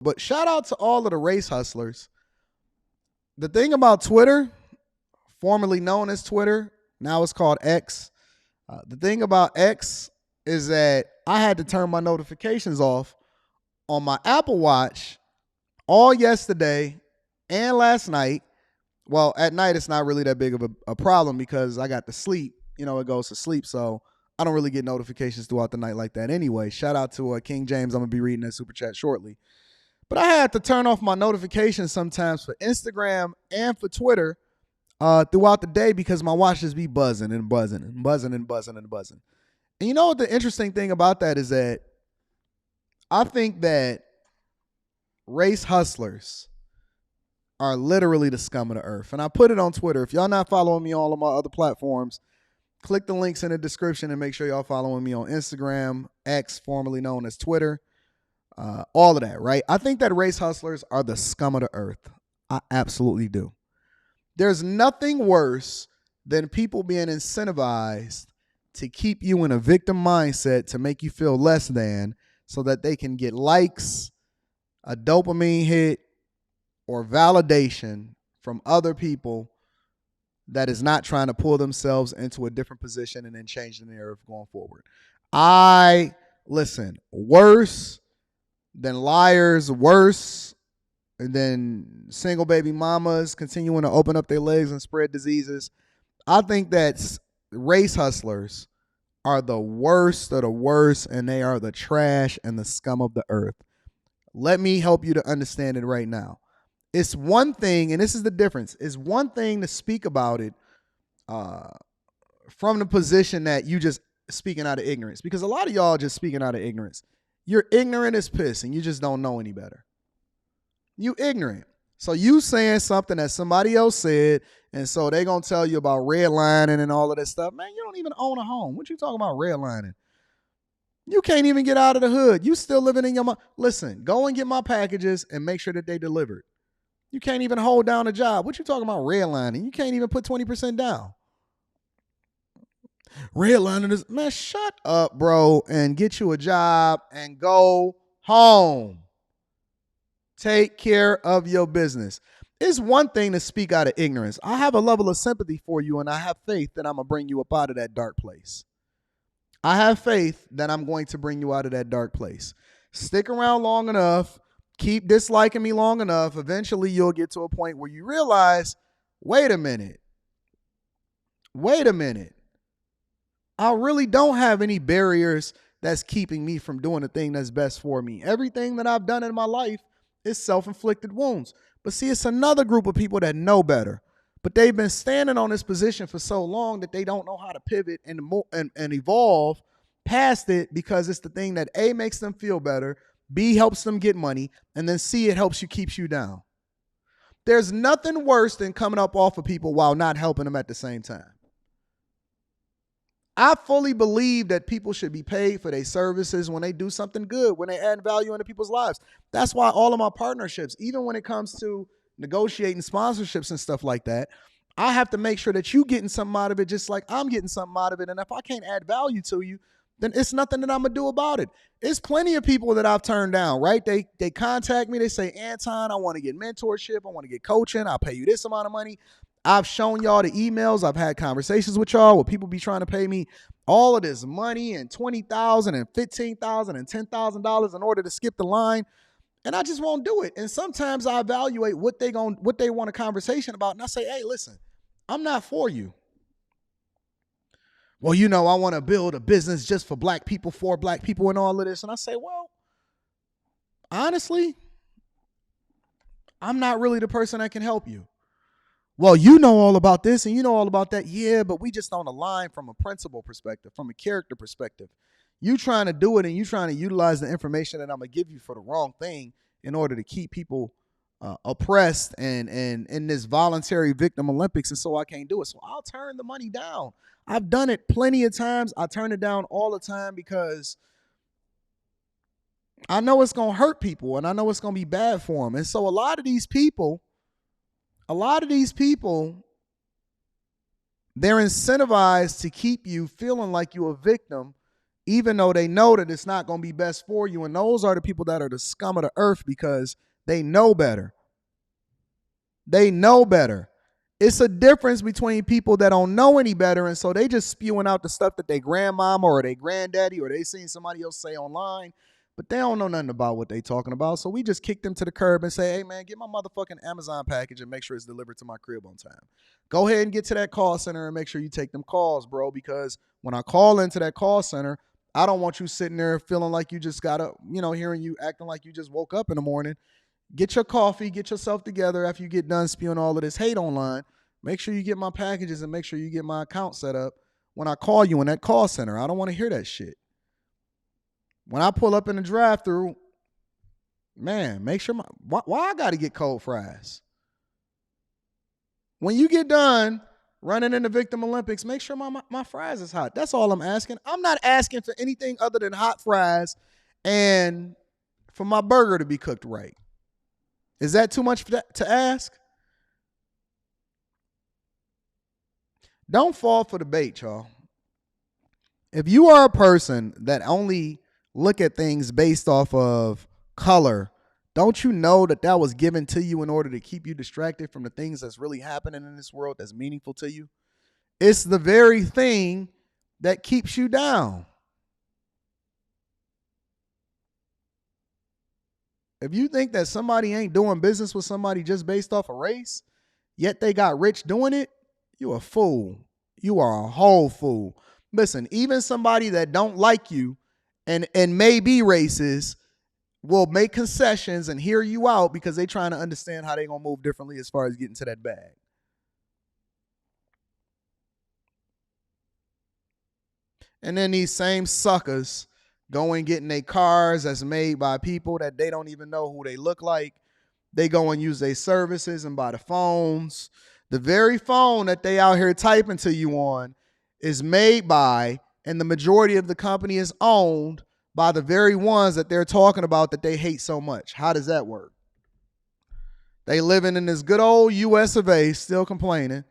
But shout out to all of the race hustlers. The thing about Twitter, formerly known as Twitter, now it's called X. The thing about X is that I had to turn my notifications off on my Apple Watch all yesterday and last night. Well, at night, it's not really that big of a problem because I got to sleep. It goes to sleep. So I don't really get notifications throughout the night like that anyway. Shout out to King James. I'm going to be reading that super chat shortly. But I had to turn off my notifications sometimes for Instagram and for Twitter throughout the day because my watch just be buzzing and buzzing and buzzing and buzzing and buzzing. And you know what the interesting thing about that is that I think that race hustlers are literally the scum of the earth. And I put it on Twitter. If y'all not following me on all of my other platforms, click the links in the description and make sure y'all following me on Instagram, X, formerly known as Twitter, all of that, right? I think that race hustlers are the scum of the earth. I absolutely do. There's nothing worse than people being incentivized to keep you in a victim mindset to make you feel less than so that they can get likes, a dopamine hit, or validation from other people that is not trying to pull themselves into a different position and then change the narrative going forward. Worse than liars, worse than single baby mamas continuing to open up their legs and spread diseases. I think that race hustlers are the worst of the worst, and they are the trash and the scum of the earth. Let me help you to understand it right now. It's one thing, and this is the difference, it's one thing to speak about it from the position that you just speaking out of ignorance, because a lot of y'all just speaking out of ignorance. You're ignorant as piss, and you just don't know any better. You ignorant. So you saying something that somebody else said, and so they going to tell you about redlining and all of that stuff. Man, you don't even own a home. What you talking about redlining? You can't even get out of the hood. You still living in your... Listen, go and get my packages and make sure that they delivered. You can't even hold down a job. What you talking about redlining? You can't even put 20% down. Redlining is... Man, shut up, bro, and get you a job and go home. Take care of your business. It's one thing to speak out of ignorance. I have a level of sympathy for you, and I have faith that I'm going to bring you up out of that dark place. I have faith that I'm going to bring you out of that dark place. Stick around long enough. Keep disliking me long enough. Eventually, you'll get to a point where you realize, wait a minute. I really don't have any barriers that's keeping me from doing the thing that's best for me. Everything that I've done in my life is self-inflicted wounds. But see, it's another group of people that know better. But they've been standing on this position for so long that they don't know how to pivot and evolve past it, because it's the thing that A, makes them feel better, B, helps them get money, and then C, it helps you, keeps you down. There's nothing worse than coming up off of people while not helping them at the same time. I fully believe that people should be paid for their services when they do something good, when they add value into people's lives. That's why all of my partnerships, even when it comes to negotiating sponsorships and stuff like that, I have to make sure that you getting something out of it just like I'm getting something out of it. And if I can't add value to you, then it's nothing that I'm going to do about it. It's plenty of people that I've turned down, right? They contact me. They say, Anton, I want to get mentorship. I want to get coaching. I'll pay you this amount of money. I've shown y'all the emails. I've had conversations with y'all where people be trying to pay me all of this money and $20,000 and $15,000 and $10,000 in order to skip the line. And I just won't do it. And sometimes I evaluate what they want a conversation about. And I say, hey, listen, I'm not for you. Well, I want to build a business just for black people, for black people, and all of this. And I say, well, honestly, I'm not really the person that can help you. Well, you know all about this and you know all about that. Yeah, but we just don't align from a principle perspective, from a character perspective. You trying to do it and you trying to utilize the information that I'm going to give you for the wrong thing in order to keep people oppressed and in this voluntary victim Olympics. And so I can't do it. So I'll turn the money down. I've done it plenty of times. I turn it down all the time because I know it's going to hurt people and I know it's going to be bad for them. And so a lot of these people, they're incentivized to keep you feeling like you're a victim even though they know that it's not going to be best for you. And those are the people that are the scum of the earth because they know better. They know better. It's a difference between people that don't know any better, and so they just spewing out the stuff that their grandmama or their granddaddy or they seen somebody else say online, but they don't know nothing about what they talking about. So we just kick them to the curb and say, hey, man, get my motherfucking Amazon package and make sure it's delivered to my crib on time. Go ahead and get to that call center and make sure you take them calls, bro, because when I call into that call center, I don't want you sitting there feeling like you just got to, hearing you acting like you just woke up in the morning. Get your coffee, get yourself together after you get done spewing all of this hate online. Make sure you get my packages and make sure you get my account set up when I call you in that call center. I don't want to hear that shit. When I pull up in the drive-thru, man, make sure why I got to get cold fries? When you get done running in the Victim Olympics, make sure my fries is hot. That's all I'm asking. I'm not asking for anything other than hot fries and for my burger to be cooked right. Is that too much to ask? Don't fall for the bait, y'all. If you are a person that only look at things based off of color, don't you know that was given to you in order to keep you distracted from the things that's really happening in this world that's meaningful to you? It's the very thing that keeps you down. If you think that somebody ain't doing business with somebody just based off of race, yet they got rich doing it, you a fool. You are a whole fool. Listen, even somebody that don't like you and may be racist will make concessions and hear you out because they trying to understand how they going to move differently as far as getting to that bag. And then these same suckers go and get in their cars that's made by people that they don't even know who they look like. They go and use their services and buy the phones. The very phone that they out here typing to you on is made by, and the majority of the company is owned by the very ones that they're talking about that they hate so much. How does that work? They living in this good old US of A, still complaining.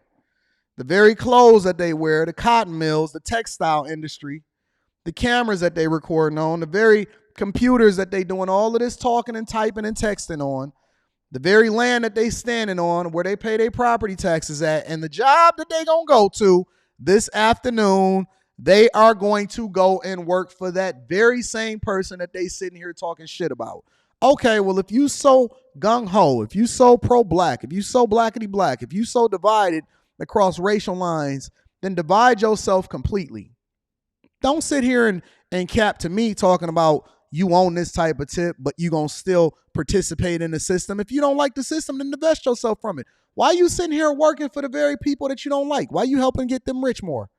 The very clothes that they wear, the cotton mills, the textile industry, the cameras that they recording on, the very computers that they doing all of this talking and typing and texting on, the very land that they standing on, where they pay their property taxes at, and the job that they gonna go to this afternoon, they are going to go and work for that very same person that they sitting here talking shit about. Okay, well, if you so gung-ho, if you so pro-black, if you so blackity-black, if you so divided across racial lines, then divide yourself completely. Don't sit here and cap to me talking about you own this type of tip, but you going to still participate in the system. If you don't like the system, then divest yourself from it. Why you sitting here working for the very people that you don't like? Why you helping get them rich more?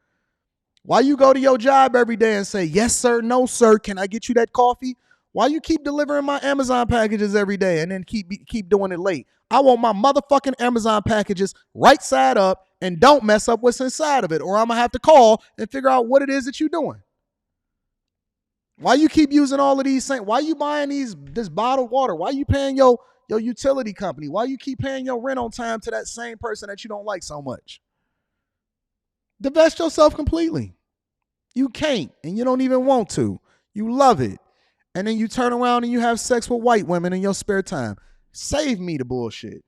Why you go to your job every day and say, yes, sir, no, sir, can I get you that coffee? Why you keep delivering my Amazon packages every day and then keep doing it late? I want my motherfucking Amazon packages right side up and don't mess up what's inside of it, or I'm going to have to call and figure out what it is that you're doing. Why you keep using all of these things? Why you buying this bottled water? Why you paying your utility company? Why you keep paying your rent on time to that same person that you don't like so much? Divest yourself completely. You can't, and you don't even want to. You love it. And then you turn around and you have sex with white women in your spare time. Save me the bullshit.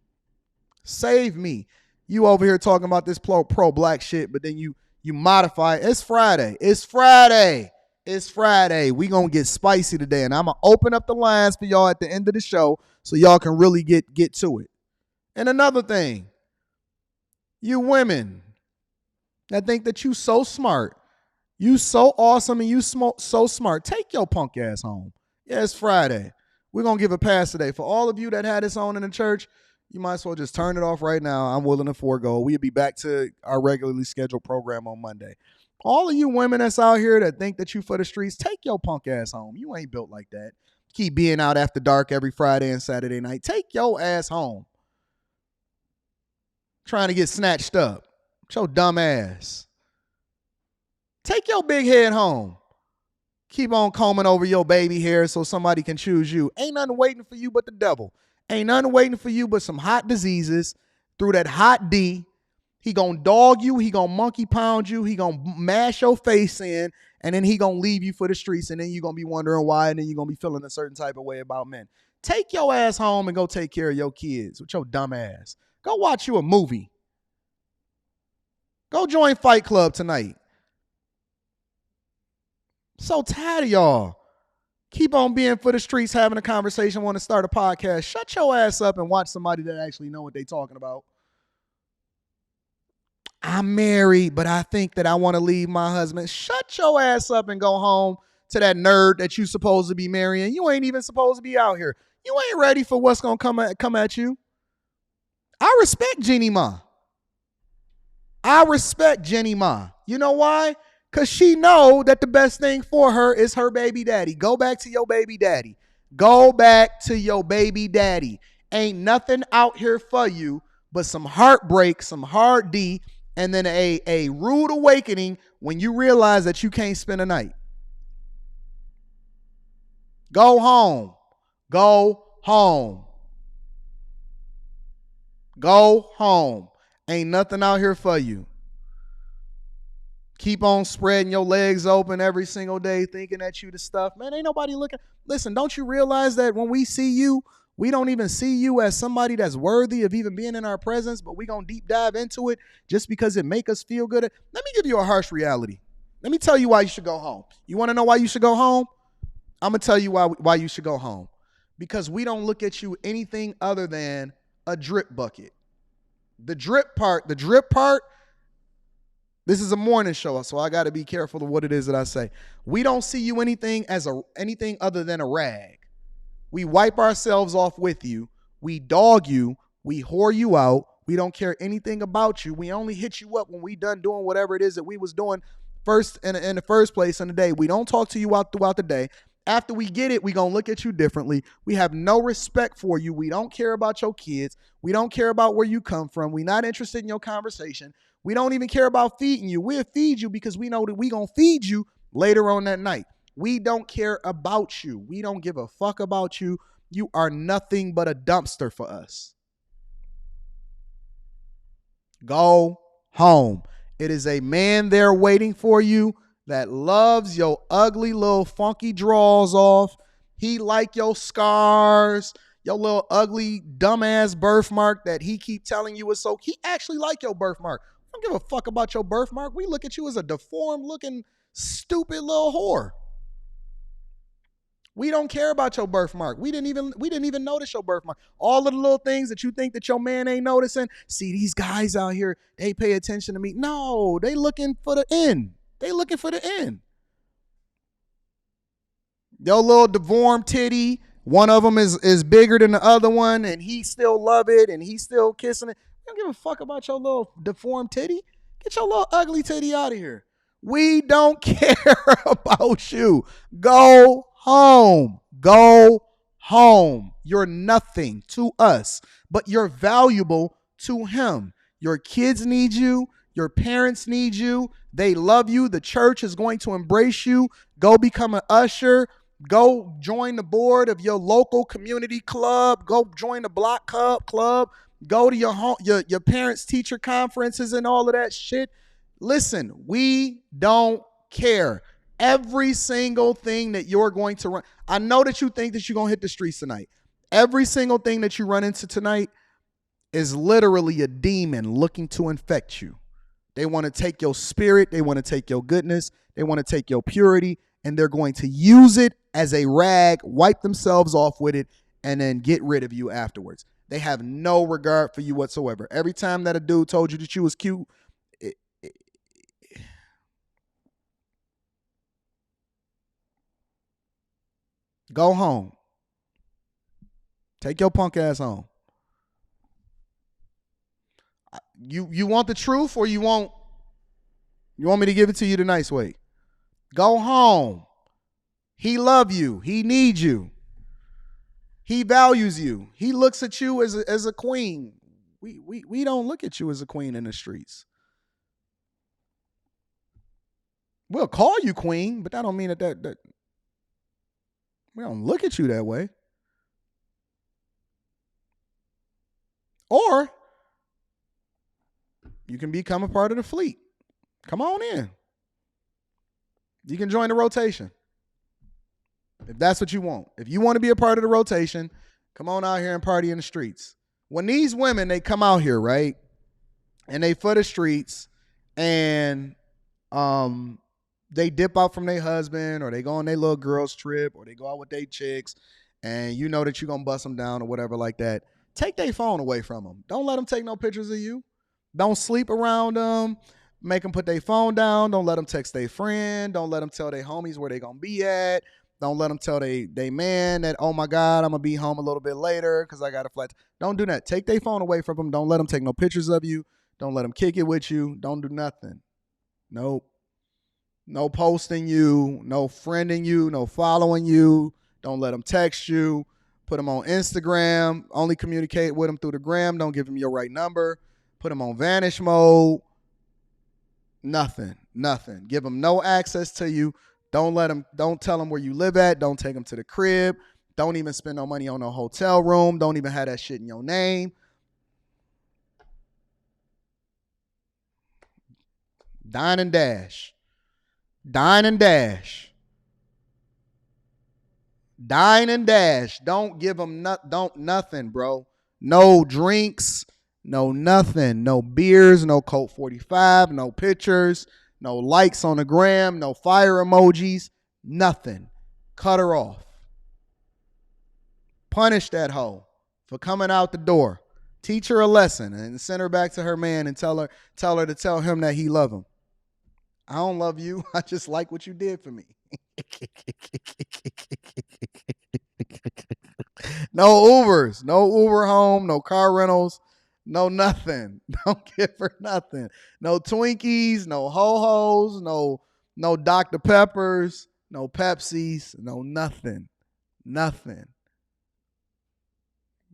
Save me. You over here talking about this pro-black shit, but then you modify it. It's Friday. It's Friday. It's Friday. We going to get spicy today, and I'm going to open up the lines for y'all at the end of the show so y'all can really get to it. And another thing, you women that think that you so smart, you so awesome, and you so smart, take your punk ass home. Yeah, it's Friday. We're going to give a pass today. For all of you that had this on in the church, you might as well just turn it off right now. I'm willing to forego. We'll be back to our regularly scheduled program on Monday. All of you women that's out here that think that you for the streets, take your punk ass home. You ain't built like that. Keep being out after dark every Friday and Saturday night. Take your ass home. Trying to get snatched up. Your dumb ass. Take your big head home. Keep on combing over your baby hair so somebody can choose you. Ain't nothing waiting for you but the devil. Ain't nothing waiting for you but some hot diseases through that hot D. He gonna dog you. He gonna monkey pound you. He gonna mash your face in and then he gonna leave you for the streets, and then you gonna be wondering why, and then you gonna be feeling a certain type of way about men. Take your ass home and go take care of your kids with your dumb ass. Go watch you a movie. Go join Fight Club tonight. So tired of y'all. Keep on being for the streets, having a conversation, want to start a podcast. Shut your ass up and watch somebody that actually know what they talking about. I'm married, but I think that I want to leave my husband. Shut your ass up and go home to that nerd that you supposed to be marrying. You ain't even supposed to be out here. You ain't ready for what's going to come at you. I respect Jeannie Ma. I respect Jenny Ma. You know why? Because she know that the best thing for her is her baby daddy. Go back to your baby daddy. Go back to your baby daddy. Ain't nothing out here for you but some heartbreak, some hard D, and then a rude awakening when you realize that you can't spend a night. Go home. Go home. Go home. Ain't nothing out here for you. Keep on spreading your legs open every single day, thinking that you the stuff. Man, ain't nobody looking. Listen, don't you realize that when we see you, we don't even see you as somebody that's worthy of even being in our presence, but we going to deep dive into it just because it make us feel good. Let me give you a harsh reality. Let me tell you why you should go home. You want to know why you should go home? I'm going to tell you why you should go home. Because we don't look at you anything other than a drip bucket. The drip part, this is a morning show, so I got to be careful of what it is that I say. We don't see you anything other than a rag. We wipe ourselves off with you. We dog you. We whore you out. We don't care anything about you. We only hit you up when we done doing whatever it is that we was doing first in the first place in the day. We don't talk to you out throughout the day. After we get it, we going to look at you differently. We have no respect for you. We don't care about your kids. We don't care about where you come from. We're not interested in your conversation. We don't even care about feeding you. We'll feed you because we know that we going to feed you later on that night. We don't care about you. We don't give a fuck about you. You are nothing but a dumpster for us. Go home. It is a man there waiting for you that loves your ugly little funky draws off. He like your scars, your little ugly dumbass birthmark that he keep telling you is so. He actually like your birthmark. I don't give a fuck about your birthmark. We look at you as a deformed looking stupid little whore. We don't care about your birthmark. We didn't even notice your birthmark. All of the little things that you think that your man ain't noticing. See, these guys out here, they pay attention to me. No, they looking for the end. They looking for the end. Your little deformed titty, one of them is bigger than the other one, and he still love it, and he still kissing it. You don't give a fuck about your little deformed titty. Get your little ugly titty out of here. We don't care about you. Go home. Go home. You're nothing to us, but you're valuable to him. Your kids need you. Your parents need you. They love you. The church is going to embrace you. Go become an usher. Go join the board of your local community club. Go join the block club. Go to your parents' teacher conferences and all of that shit. Listen, we don't care. Every single thing that you're going to run. I know that you think that you're going to hit the streets tonight. Every single thing that you run into tonight is literally a demon looking to infect you. They want to take your spirit. They want to take your goodness. They want to take your purity, and they're going to use it as a rag, wipe themselves off with it, and then get rid of you afterwards. They have no regard for you whatsoever. Every time that a dude told you that you was cute, go home. Take your punk ass home. You want the truth, or you want me to give it to you the nice way? Go home. He love you. He needs you. He values you. He looks at you as a queen. We don't look at you as a queen in the streets. We'll call you queen, but that don't mean that we don't look at you that way. Or you can become a part of the fleet. Come on in. You can join the rotation if that's what you want. If you want to be a part of the rotation, come on out here and party in the streets. When these women, they come out here, right, and they for the streets, and they dip out from their husband, or they go on their little girls trip, or they go out with their chicks, and you know that you're gonna bust them down or whatever like that. Take their phone away from them. Don't let them take no pictures of you. Don't sleep around them. Make them put their phone down. Don't let them text their friend. Don't let them tell their homies where they gonna be at. Don't let them tell they man that, oh my God, I'm gonna be home a little bit later because I got a flight. Don't do that. Take their phone away from them. Don't let them take no pictures of you. Don't let them kick it with you. Don't do nothing. Nope. No posting you. No friending you. No following you. Don't let them text you. Put them on Instagram. Only communicate with them through the gram. Don't give them your right number. Put them on vanish mode. Nothing. Give them no access to you. Don't tell them where you live at. Don't take them to the crib. Don't even spend no money on no hotel room. Don't even have that shit in your name. Dine and dash. Dine and dash. Dine and dash. Don't give them nothing, bro. No drinks, no nothing. No beers, no Colt 45, no pictures, no likes on the gram, no fire emojis, nothing. Cut her off. Punish that hoe for coming out the door. Teach her a lesson and send her back to her man and tell her to tell him that he love him. I don't love you. I just like what you did for me. No Ubers, no Uber home, no car rentals, no nothing. Don't give her nothing. No Twinkies, no Ho-Hos, no Dr. Peppers, no Pepsis, no nothing. Nothing.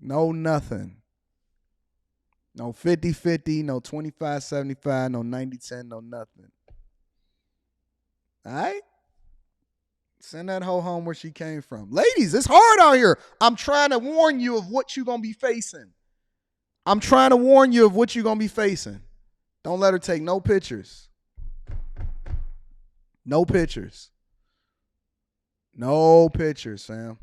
No nothing. No 50-50, no 25-75, no 90-10, no nothing. All right? Send that hoe home where she came from. Ladies, it's hard out here. I'm trying to warn you of what you're going to be facing. I'm trying to warn you of what you're going to be facing. Don't let her take no pictures. No pictures. No pictures, fam.